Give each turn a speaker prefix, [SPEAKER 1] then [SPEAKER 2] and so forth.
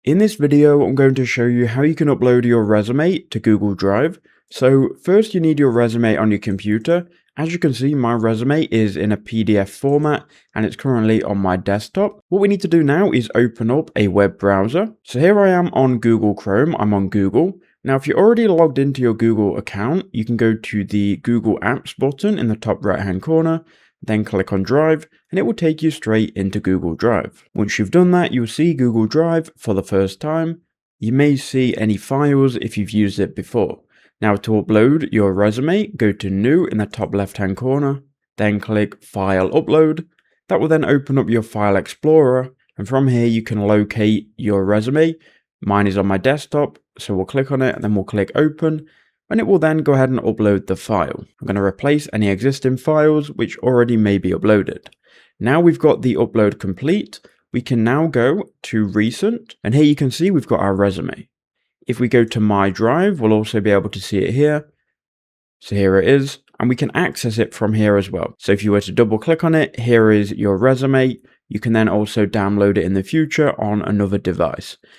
[SPEAKER 1] In this video, I'm going to show you how you can upload your resume to Google Drive. So first you need your resume on your computer. As you can see, my resume is in a PDF format and it's currently on my desktop. What we need to do now is open up a web browser. So here I am on Google Chrome, I'm on Google. Now, if you're already logged into your Google account, you can go to the Google Apps button in the top right-hand corner, then click on Drive, and it will take you straight into Google Drive. Once you've done that, you'll see Google Drive for the first time. You may see any files if you've used it before. Now, to upload your resume, go to New in the top left-hand corner, then click File Upload. That will then open up your File Explorer, and from here you can locate your resume. Mine is on my desktop, so we'll click on it and then we'll click Open, and it will then go ahead and upload the file. I'm going to replace any existing files which already may be uploaded. Now we've got the upload complete, we can now go to Recent, and here you can see we've got our resume. If we go to My Drive, we'll also be able to see it here. So here it is, and we can access it from here as well. So if you were to double click on it, here is your resume. You can then also download it in the future on another device.